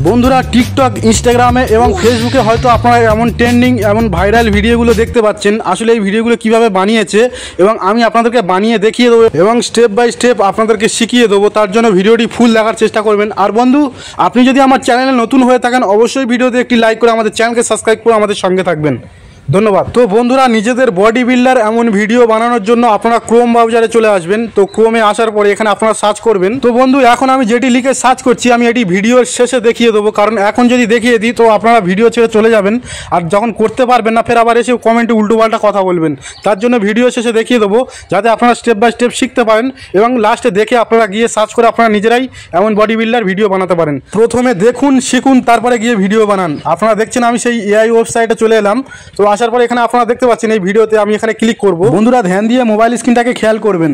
বন্ধুরা টিকটক ইনস্টাগ্রামে এবং ফেসবুকে হয়তো আপনারা এমন ট্রেন্ডিং এমন ভাইরাল ভিডিওগুলো দেখতে পাচ্ছেন। আসলে এই ভিডিওগুলো কিভাবে বানিয়েছে এবং আমি আপনাদেরকে বানিয়ে দেখিয়ে দেবো এবং স্টেপ বাই স্টেপ আপনাদেরকে শিখিয়ে দেবো। তার জন্য ভিডিওটি ফুল দেখার চেষ্টা করবেন। আর বন্ধু, আপনি যদি আমার চ্যানেলে নতুন হয়ে থাকেন অবশ্যই ভিডিওতে একটি লাইক করে আমাদের চ্যানেলকে সাবস্ক্রাইব করে আমাদের সঙ্গে থাকবেন। ধন্যবাদ। তো বন্ধুরা, নিজেদের বডি বিল্ডার এমন ভিডিও বানানোর জন্য আপনারা ক্রোম ব্রাউজারে চলে আসবেন। তো ক্রোমে আসার পরে এখানে আপনারা সার্চ করবেন। তো বন্ধু, এখন আমি যেটি লিখে সার্চ করছি আমি এটি ভিডিওর শেষে দেখিয়ে দেবো, কারণ এখন যদি দেখিয়ে দিই তো আপনারা ভিডিও ছেড়ে চলে যাবেন আর যখন করতে পারবেন না ফের আবার এসে কমেন্টে উল্টোপাল্টা কথা বলবেন। তার জন্য ভিডিও শেষে দেখিয়ে দেবো যাতে আপনারা স্টেপ বাই স্টেপ শিখতে পারেন এবং লাস্টে দেখে আপনারা গিয়ে সার্চ করে আপনারা নিজেরাই এমন বডি বিল্ডার ভিডিও বানাতে পারেন। প্রথমে দেখুন, শিখুন, তারপরে গিয়ে ভিডিও বানান। আপনারা দেখছেন আমি সেই এআই ওয়েবসাইটে চলে এলাম। তো আসার পরে এখানে আপনারা দেখতে পাচ্ছেন এই ভিডিওতে আমি এখানে ক্লিক করব। বন্ধুরা, ধ্যান দিয়ে মোবাইল স্ক্রিনটাকে খেয়াল করবেন।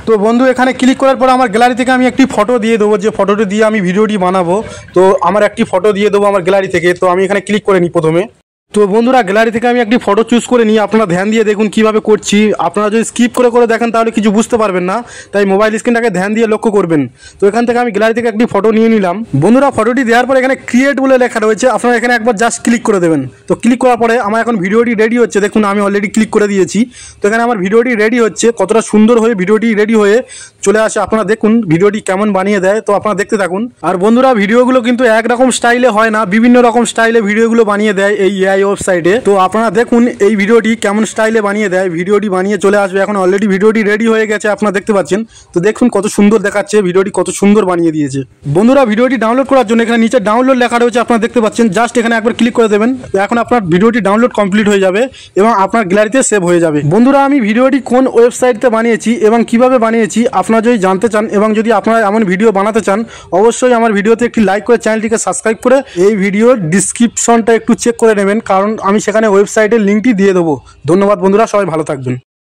তো বন্ধু, এখানে ক্লিক করার পর আমার গ্যালারি থেকে আমি একটি ফটো দিয়ে দেবো, যে ফটোটি দিয়ে আমি ভিডিওটি বানাবো। তো আমার একটি ফটো দিয়ে দেবো আমার গ্যালারি থেকে। তো আমি এখানে ক্লিক করে নিই প্রথমে। তো বন্ধুরা, গ্যালারি থেকে আমি একটি ফটো চুজ করে নিই। আপনারা ধ্যান দিয়ে দেখুন কিভাবে করছি। আপনারা যদি স্কিপ করে দেখেন তাহলে কিছু বুঝতে পারবেন না, তাই মোবাইল স্ক্রিনটাকে ধ্যান দিয়ে লক্ষ্য করবেন। তো এখান থেকে আমি গ্যালারি থেকে একটি ফটো নিয়ে নিলাম। বন্ধুরা, ফটোটি দেওয়ার পরে এখানে ক্রিয়েট বলে লেখা রয়েছে, আপনারা এখানে একবার জাস্ট ক্লিক করে দেবেন। তো ক্লিক করার পরে আমার এখন ভিডিওটি রেডি হচ্ছে। দেখুন আমি অলরেডি ক্লিক করে দিয়েছি। তো এখানে আমার ভিডিওটি রেডি হচ্ছে। কতটা সুন্দর হয়ে ভিডিওটি রেডি হয়ে চলে আসে আপনারা দেখুন ভিডিওটি কেমন বানিয়ে দেয়। তো আপনারা দেখতে থাকুন। আর বন্ধুরা, ভিডিওগুলো কিন্তু একরকম স্টাইলে হয় না, বিভিন্ন রকম স্টাইলে ভিডিওগুলো বানিয়ে দেয় এই এআই ওয়েবসাইটে। তো আপনারা দেখুন এই ভিডিওটি কেমন স্টাইলে বানিয়ে দেয়। ভিডিওটি বানিয়ে চলে আসবে। এখন অলরেডি ভিডিওটি রেডি হয়ে গেছে, আপনারা দেখতে পাচ্ছেন। তো দেখুন কত সুন্দর দেখাচ্ছে, ভিডিওটি কত সুন্দর বানিয়ে দিয়েছে। বন্ধুরা, ভিডিওটি ডাউনলোড করার জন্য এখানে নিচে ডাউনলোড লেখা রয়েছে, আপনারা দেখতে পাচ্ছেন। জাস্ট এখানে একবার ক্লিক করে দেবেন। এখন আপনার ভিডিওটি ডাউনলোড কমপ্লিট হয়ে যাবে এবং আপনার গ্যালারিতে সেভ হয়ে যাবে। বন্ধুরা, আমি ভিডিওটি কোন ওয়েবসাইটে বানিয়েছি এবং কিভাবে বানিয়েছি আপনারা যদি জানতে চান এবং যদি আপনারা এমন ভিডিও বানাতে চান অবশ্যই আমার ভিডিওতে একটি লাইক করে চ্যানেলটিকে সাবস্ক্রাইব করে এই ভিডিওর ডিসক্রিপশনটা একটু চেক করে নেবেন, কারণ আমি সেখানে ওয়েবসাইটের লিঙ্কটি দিয়ে দেবো। ধন্যবাদ বন্ধুরা, সবাই ভালো থাকবেন।